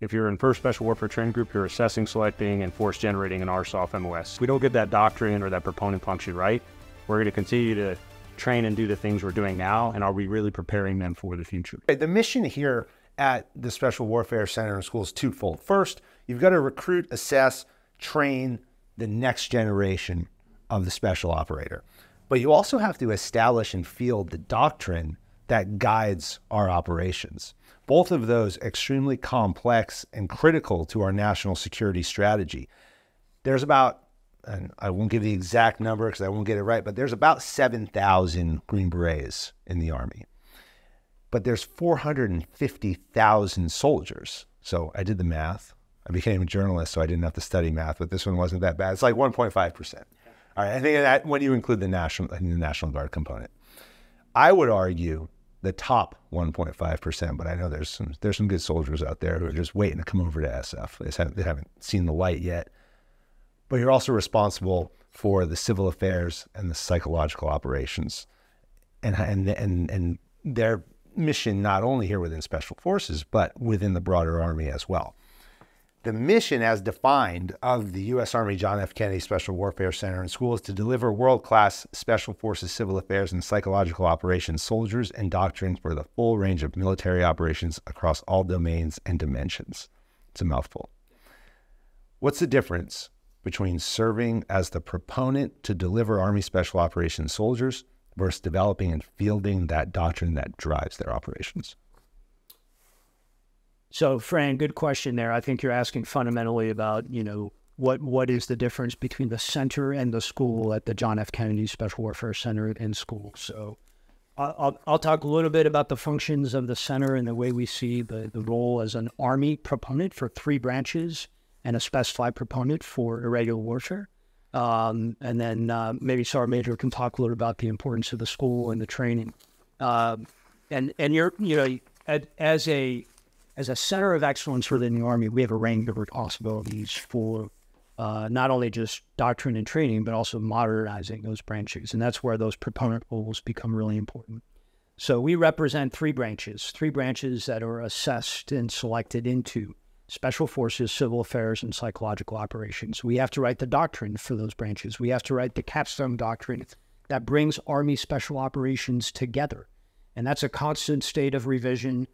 If you're in 1st Special Warfare Training Group, you're assessing, selecting, and force generating an RSOF MOS. If we don't get that doctrine or that proponent function right, we're going to continue to train and do the things we're doing now, and are we really preparing them for the future? The mission here at the Special Warfare Center and School is twofold. First, you've got to recruit, assess, train the next generation of the special operator. But you also have to establish and field the doctrine that guides our operations. Both of those extremely complex and critical to our national security strategy. There's about, and I won't give the exact number because I won't get it right, but there's about 7,000 Green Berets in the Army. But there's 450,000 soldiers. So I did the math. I became a journalist, so I didn't have to study math, but this one wasn't that bad. It's like 1.5%. All right, I think that when you include the National Guard component, I would argue the top 1.5%, but I know there's some good soldiers out there who are just waiting to come over to SF. They haven't seen the light yet. But you're also responsible for the civil affairs and the psychological operations, and their mission not only here within Special Forces, but within the broader Army as well. The mission as defined of the U.S. Army John F. Kennedy Special Warfare Center and School is to deliver world-class Special Forces civil affairs and psychological operations soldiers and doctrine for the full range of military operations across all domains and dimensions. It's a mouthful. What's the difference between serving as the proponent to deliver Army Special Operations soldiers versus developing and fielding that doctrine that drives their operations? So, Fran, good question there. I think you're asking fundamentally about, what is the difference between the center and the school at the John F. Kennedy Special Warfare Center and School. So I'll talk a little bit about the functions of the center and the way we see the role as an Army proponent for 3 branches and a specified proponent for irregular warfare. And then maybe Sergeant Major can talk a little about the importance of the school and the training. And you're, as a center of excellence within the Army, we have a range of responsibilities for not only just doctrine and training, but also modernizing those branches. And that's where those proponent roles become really important. So we represent 3 branches that are assessed and selected into Special Forces, Civil Affairs, and Psychological Operations. We have to write the doctrine for those branches. We have to write the capstone doctrine that brings Army Special Operations together. And that's a constant state of revision.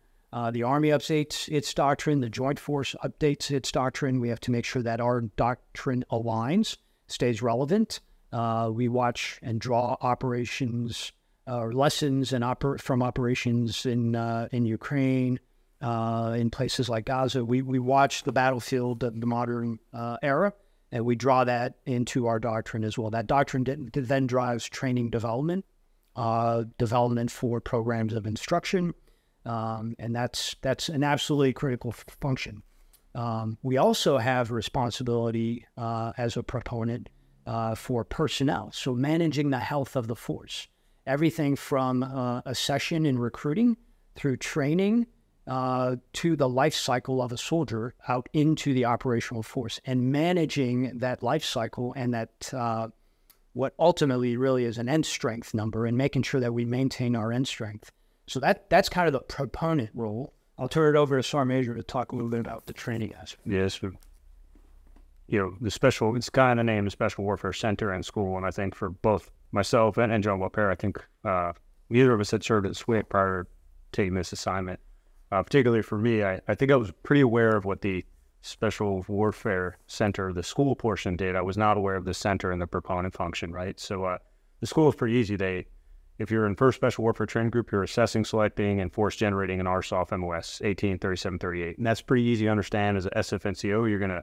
The Army updates its doctrine. The Joint Force updates its doctrine. We have to make sure that our doctrine aligns, stays relevant. We watch and draw operations or lessons from operations in Ukraine, in places like Gaza. We watch the battlefield of the modern era, and we draw that into our doctrine as well. That doctrine then drives training development for programs of instruction. And that's an absolutely critical function. We also have responsibility as a proponent for personnel, so managing the health of the force. Everything from accession and recruiting through training to the life cycle of a soldier out into the operational force, and managing that life cycle and that what ultimately really is an end strength number, and making sure that we maintain our end strength. So that's kind of the proponent role. I'll turn it over to Sergeant Major to talk a little bit about the training aspect. Yes, it's kind of named the Special Warfare Center and School, and I think for both myself and John Beaurpere, I think neither of us had served at SWCS prior to taking this assignment. Particularly for me, I think I was pretty aware of what the Special Warfare Center, the school portion, did. I was not aware of the center and the proponent function, right? So the school is pretty easy. If you're in 1st Special Warfare Training Group, you're assessing, selecting, and force generating an RSOF MOS 183738, and that's pretty easy to understand. As a SFNCO, you're gonna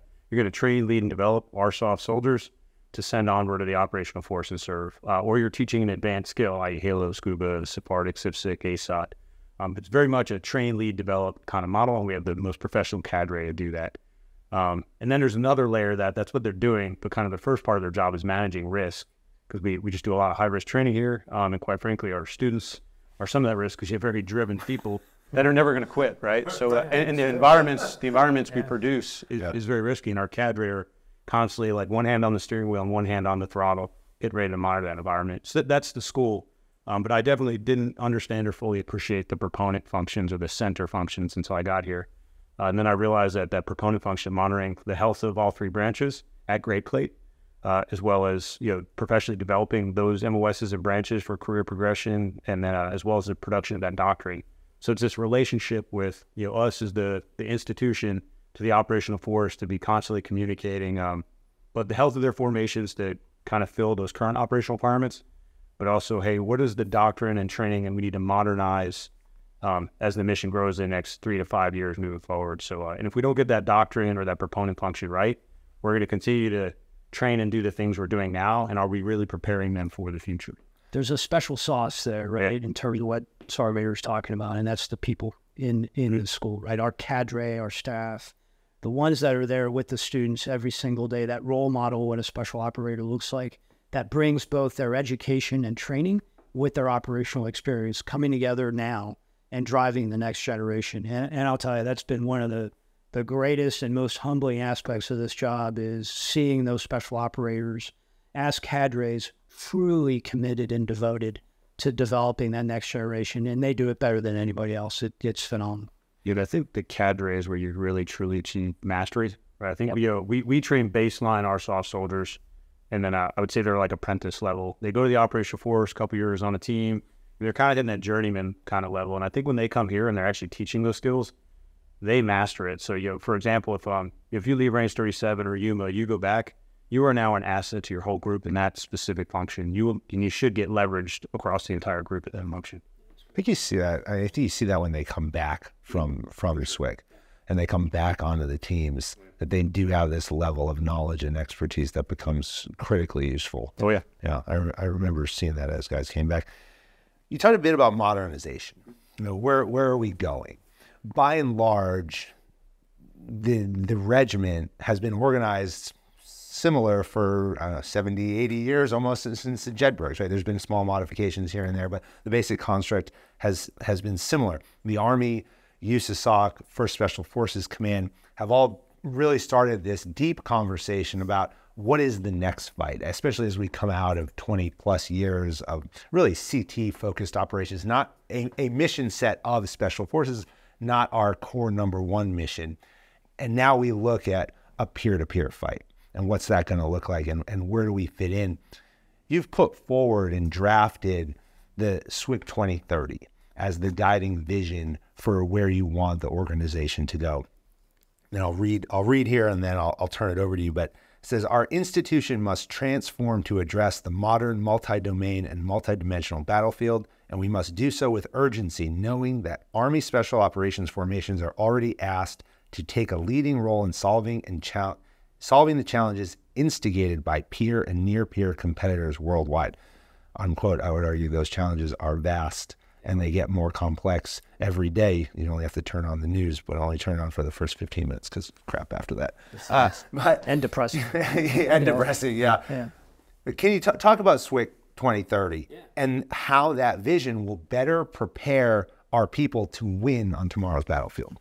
train, lead, and develop RSOF soldiers to send onward to the operational force and serve, or you're teaching an advanced skill, i.e. Halo, Scuba, SIPARTIC, CIVSIC, ASOT. It's very much a train, lead, develop kind of model, and we have the most professional cadre to do that. And then there's another layer that's what they're doing, but kind of the first part of their job is managing risk. Because we just do a lot of high-risk training here, and quite frankly, our students are some of that risk because you have very driven people that are never going to quit, right? So, and the environments we produce is very risky, and our cadre are constantly like one hand on the steering wheel and one hand on the throttle, getting ready to monitor that environment. So that's the school, but I definitely didn't understand or fully appreciate the proponent functions or the center functions until I got here. And then I realized that that proponent function, monitoring the health of all three branches at grade plate, as well as professionally developing those MOSs and branches for career progression, and then as well as the production of that doctrine. So it's this relationship with us as the institution to the operational force to be constantly communicating, but the health of their formations to kind of fill those current operational requirements, but also, hey, what is the doctrine and training, and we need to modernize as the mission grows in the next 3 to 5 years moving forward. So, and if we don't get that doctrine or that proponent function right, we're going to continue to train and do the things we're doing now, and are we really preparing them for the future? There's a special sauce there, right, in terms of what Sergeant Major's talking about, and that's the people in the school, right? Our cadre, our staff, the ones that are there with the students every single day, that role model, what a special operator looks like, that brings both their education and training with their operational experience coming together now and driving the next generation. And I'll tell you, that's been one of the greatest and most humbling aspects of this job, is seeing those special operators as cadres truly committed and devoted to developing that next generation. And they do it better than anybody else. It's phenomenal. I think the cadre is where you really truly achieve mastery. Right? I think we train baseline our soft soldiers, and then I would say they're like apprentice level. They go to the operational force, a couple years on a team. They're kind of hitting that journeyman kind of level. And I think when they come here and they're actually teaching those skills, they master it. So, for example, if you leave Range 37 or Yuma, you go back, you are now an asset to your whole group in that specific function. You should get leveraged across the entire group at that function. I think you see that. I think you see that when they come back from SWCS and they come back onto the teams, that they do have this level of knowledge and expertise that becomes critically useful. Oh, yeah. Yeah, I remember seeing that as guys came back. You talked a bit about modernization. Where are we going? By and large, the regiment has been organized similar for 70, 80 years, almost since the Jedburghs, right? There's been small modifications here and there, but the basic construct has been similar. The Army, USASOC, 1st Special Forces Command have all really started this deep conversation about what is the next fight, especially as we come out of 20 plus years of really CT focused operations, not a mission set of special forces, not our core #1 mission. And now we look at a peer-to-peer fight. And what's that going to look like, and where do we fit in? You've put forward and drafted the SWCS 2030 as the guiding vision for where you want the organization to go. And I'll read here, and then I'll turn it over to you. But it says, our institution must transform to address the modern multi-domain and multi-dimensional battlefield, and we must do so with urgency, knowing that Army Special Operations formations are already asked to take a leading role in solving the challenges instigated by peer and near-peer competitors worldwide. Unquote. I would argue those challenges are vast, and they get more complex every day. You only have to turn on the news, but only turn it on for the first 15 minutes because crap after that. And depressing. And depressing, yeah. But can you talk about SWCS 2030 and how that vision will better prepare our people to win on tomorrow's battlefield?